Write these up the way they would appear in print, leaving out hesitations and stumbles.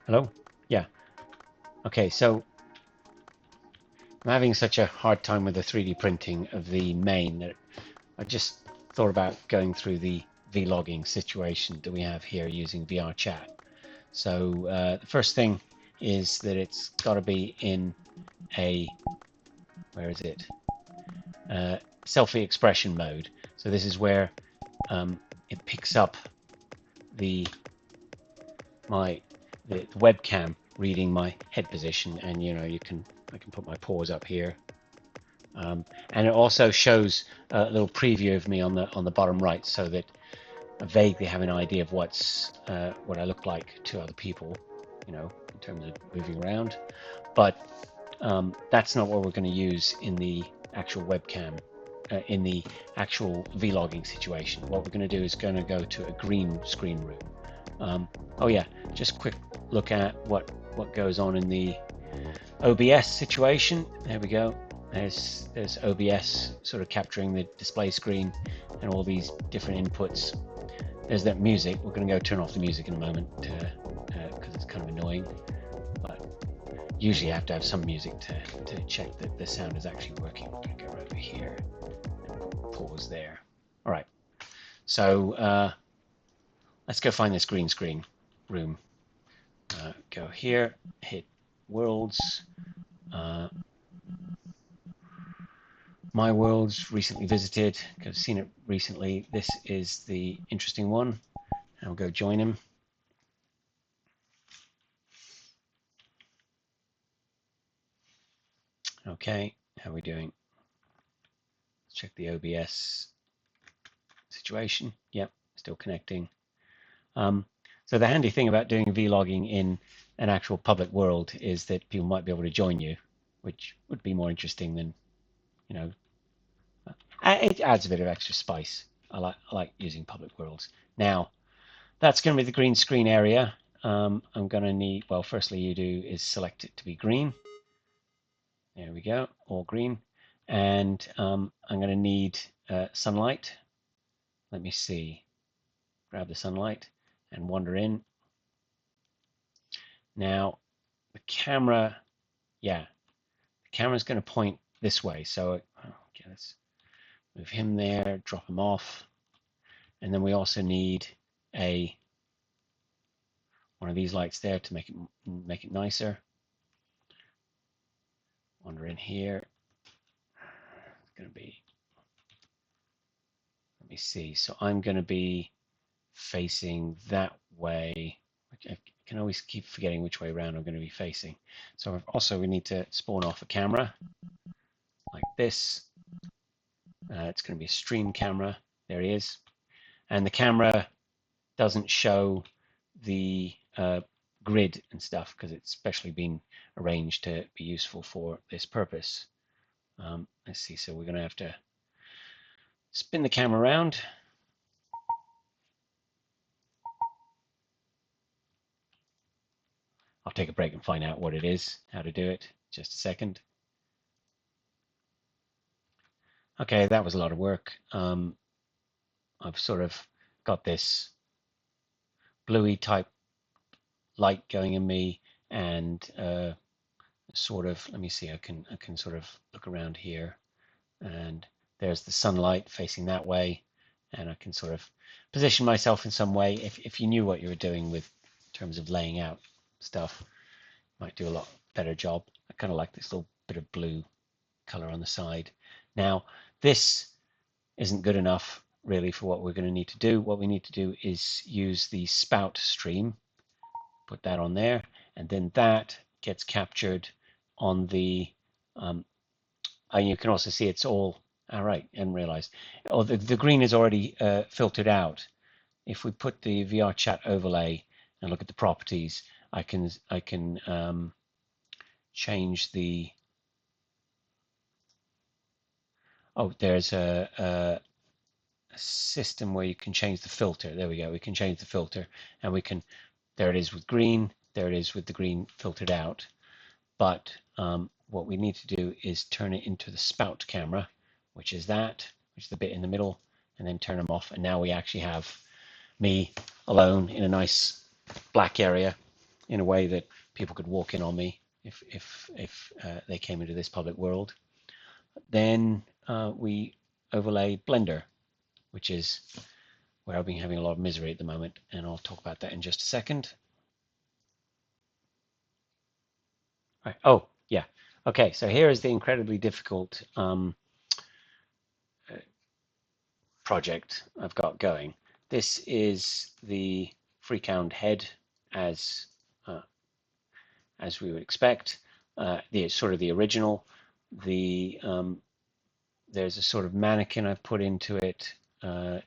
Hello? Yeah. Okay, so I'm having such a hard time with the 3D printing of the main that I just thought about going through the vlogging situation that we have here using VR chat. So the first thing is that it's got to be in a, where is it? Selfie expression mode. So this is where it picks up the my the webcam reading my head position, and I can put my paws up here. And it also shows a little preview of me on the bottom right, so that I vaguely have an idea of what I look like to other people, in terms of moving around. But that's not what we're going to use in the actual webcam, in the actual vlogging situation. What we're going to do is going to go to a green screen room. Oh yeah, just a quick look at what goes on in the OBS situation. There we go. There's OBS sort of capturing the display screen and all these different inputs. There's that music. We're going to go turn off the music in a moment because it's kind of annoying. But usually I have to have some music to check that the sound is actually working. I'm going to go over here and pause there. All right. So let's go find this green screen room. Go here, hit worlds. Uh, My worlds recently visited. I've seen it recently. This is the interesting one. I'll go join him. Okay, how are we doing? Let's check the OBS situation. Yep, still connecting. So the handy thing about doing vlogging in an actual public world is that people might be able to join you, which would be more interesting than, you know, it adds a bit of extra spice. I like using public worlds. Now, that's going to be the green screen area. I'm going to need, well, firstly you do is select it to be green. There we go, all green. And I'm going to need sunlight. Let me see. Grab the sunlight and wander in. Now, the camera, yeah, the camera's going to point this way. So, okay, let's move him there, drop him off. And then we also need one of these lights there to make it nicer. Wander in here. It's going to be, let me see. So I'm going to be facing that way. I can always keep forgetting which way around I'm going to be facing. So also we need to spawn off a camera like this. It's going to be a stream camera. There he is. And the camera doesn't show the grid and stuff because it's specially been arranged to be useful for this purpose. Let's see. So we're going to have to spin the camera around. I'll take a break and find out what it is, how to do it. Just a second. Okay, that was a lot of work. I've sort of got this bluey type light going in me, and sort of, let me see, I can sort of look around here, and there's the sunlight facing that way, and I can sort of position myself in some way. If you knew what you were doing with in terms of laying out stuff, you might do a lot better job. I kind of like this little bit of blue color on the side. Now, this isn't good enough really for what we're going to need to do. What we need to do is use the spout stream, put that on there, and then that gets captured on the, and you can also see it's all right, and realize, oh, the green is already filtered out. If we put the VR chat overlay and look at the properties, I can change the, oh, there's a system where you can change the filter. There we go. We can change the filter, and we can, there it is with green, there it is with the green filtered out. But what we need to do is turn it into the spout camera, which is the bit in the middle, and then turn them off. And now we actually have me alone in a nice black area in a way that people could walk in on me if they came into this public world. Then we overlay Blender, which is where I've been having a lot of misery at the moment, and I'll talk about that in just a second. Right. Oh, yeah. Okay, so here is the incredibly difficult project I've got going. This is the freak-hound head as uh, as we would expect. The sort of the original. There's a sort of mannequin I've put into it. Let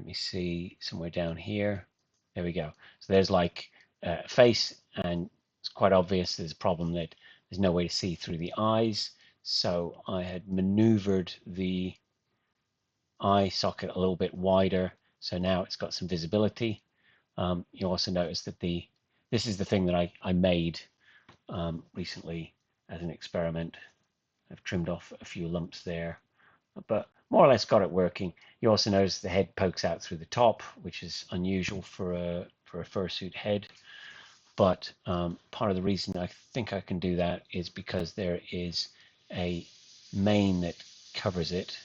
me see, somewhere down here. There we go. So there's like a face, and it's quite obvious there's a problem that there's no way to see through the eyes. So I had maneuvered the eye socket a little bit wider, so now it's got some visibility. You also notice that this is the thing that I made recently as an experiment. I've trimmed off a few lumps there, but more or less got it working. You also notice the head pokes out through the top, which is unusual for a fursuit head. But part of the reason I think I can do that is because there is a mane that covers it,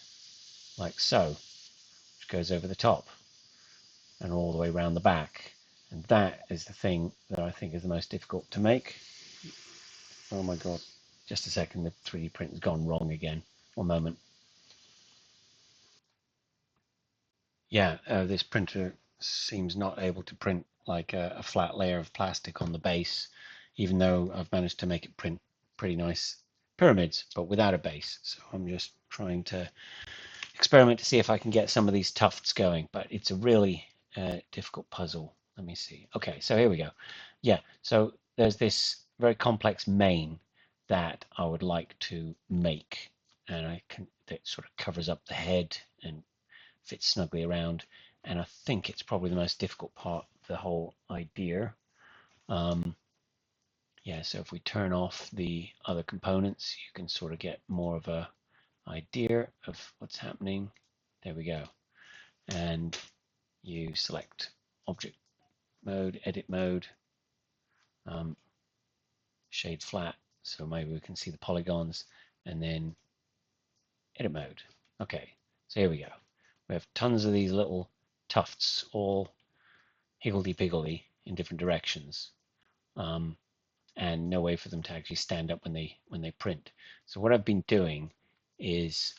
like so, which goes over the top and all the way around the back. And that is the thing that I think is the most difficult to make. Oh my god, just a second, the 3D print has gone wrong again. One moment. Yeah, this printer seems not able to print like a flat layer of plastic on the base, even though I've managed to make it print pretty nice pyramids, but without a base. So I'm just trying to experiment to see if I can get some of these tufts going, but it's a really difficult puzzle. Let me see. Okay, so here we go. Yeah, so there's this very complex mane that I would like to make, and that sort of covers up the head and fits snugly around. And I think it's probably the most difficult part of the whole idea. Yeah, so if we turn off the other components, you can sort of get more of a idea of what's happening. There we go. And you select object mode, edit mode, shade flat, so maybe we can see the polygons, and then edit mode. Okay, so here we go. We have tons of these little tufts all higgledy-piggledy in different directions, and no way for them to actually stand up when they print. So what I've been doing is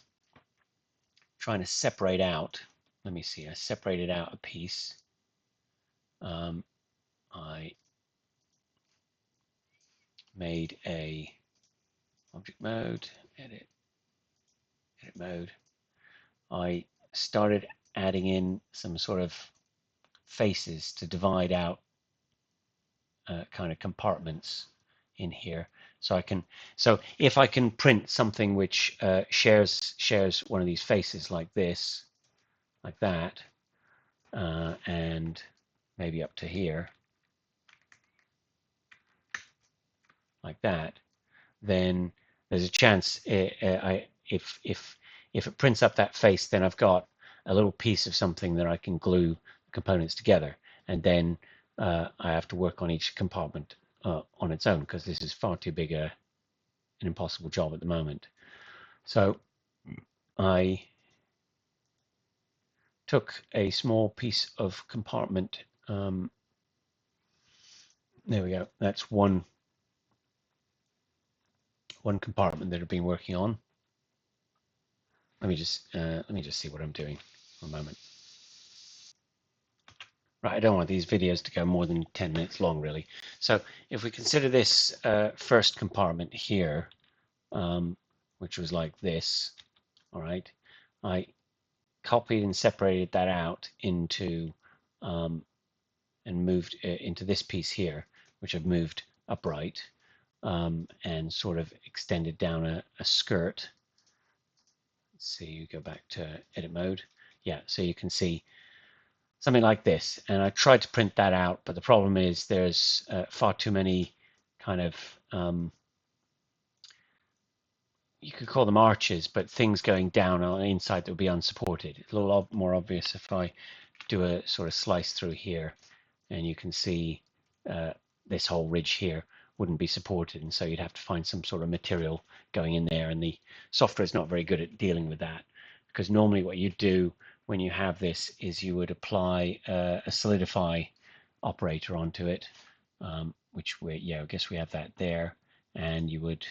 trying to separate out. Let me see. I separated out a piece. I made a object mode, edit mode. I started adding in some sort of faces to divide out kind of compartments in here. So if I can print something which shares one of these faces like this, like that, and maybe up to here, like that, then there's a chance if it prints up that face, then I've got a little piece of something that I can glue the components together, and then I have to work on each compartment on its own, because this is far too big an impossible job at the moment. So I took a small piece of compartment. There we go. That's one compartment that I've been working on. Let me just see what I'm doing for a moment. Right, I don't want these videos to go more than 10 minutes long, really. So if we consider this first compartment here, which was like this, all right, I copied and separated that out into and moved into this piece here, which I've moved upright, and sort of extended down a skirt. Let's see, you go back to edit mode. Yeah, so you can see something like this. And I tried to print that out, but the problem is there's far too many kind of, you could call them arches, but things going down on the inside that would be unsupported. It's a little more obvious if I do a sort of slice through here, and you can see this whole ridge here wouldn't be supported, and so you'd have to find some sort of material going in there, and the software is not very good at dealing with that, because normally what you do when you have this is you would apply a solidify operator onto it, which I guess we have that there, and you would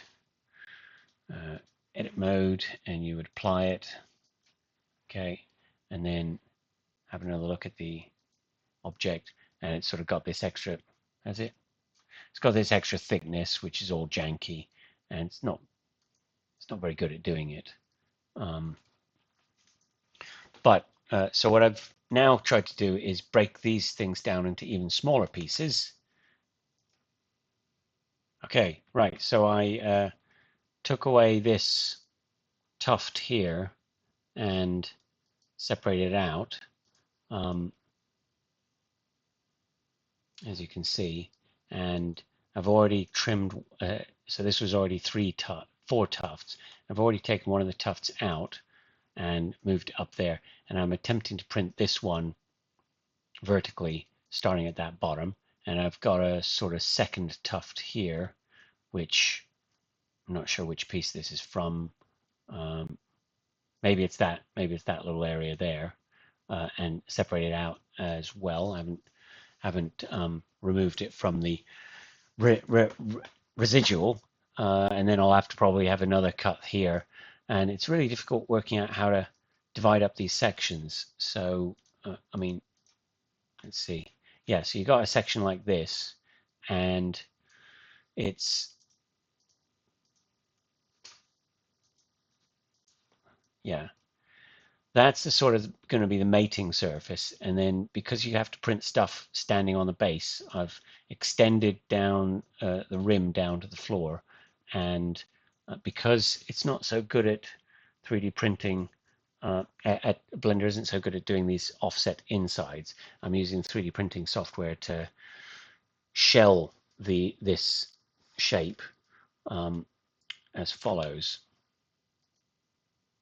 edit mode and you would apply it, okay, and then have another look at the object, and it's sort of got this extra, has it? It's got this extra thickness, which is all janky, and it's not very good at doing it. So what I've now tried to do is break these things down into even smaller pieces. Okay, right. So I took away this tuft here and separated it out, as you can see, and I've already trimmed. So this was already four tufts. I've already taken one of the tufts out and moved up there, and I'm attempting to print this one vertically starting at that bottom, and I've got a sort of second tuft here, which I'm not sure which piece this is from. Maybe it's that little area there, and separate it out as well. I haven't removed it from the residual, and then I'll have to probably have another cut here, and it's really difficult working out how to divide up these sections. So I mean, let's see. Yeah, so you got a section like this, and it's, yeah, that's the sort of going to be the mating surface. And then because you have to print stuff standing on the base, I've extended down the rim down to the floor. And because it's not so good at 3D printing, at Blender isn't so good at doing these offset insides, I'm using 3D printing software to shell this shape as follows.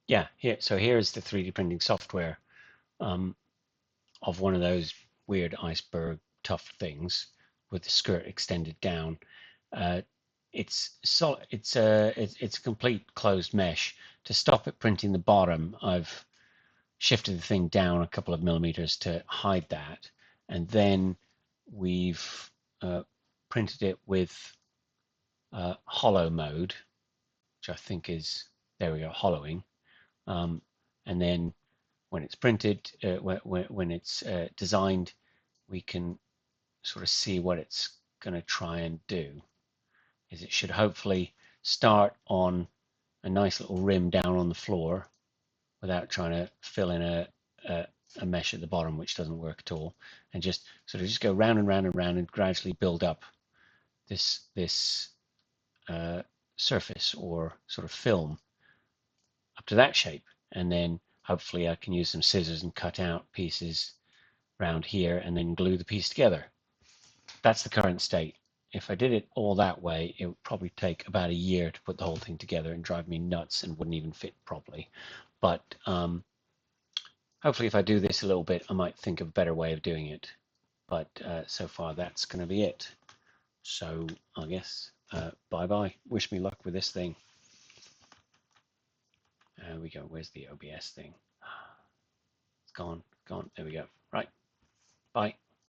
Yeah, here's the 3D printing software of one of those weird iceberg tuft things with the skirt extended down. It's a complete closed mesh. To stop it printing the bottom, I've shifted the thing down a couple of millimeters to hide that, and then we've printed it with hollow mode, which I think is, there we go, hollowing. And then when it's printed, when it's designed, we can sort of see what it's going to try and do. Is it should hopefully start on a nice little rim down on the floor without trying to fill in a mesh at the bottom, which doesn't work at all, and just sort of just go round and round and round and gradually build up this surface or sort of film up to that shape, and then hopefully I can use some scissors and cut out pieces around here and then glue the piece together. That's the current state. If I did it all that way, it would probably take about a year to put the whole thing together and drive me nuts and wouldn't even fit properly. But hopefully if I do this a little bit, I might think of a better way of doing it. But so far that's going to be it. So I guess bye-bye. Wish me luck with this thing. There we go. Where's the OBS thing? It's gone. There we go. Right. Bye.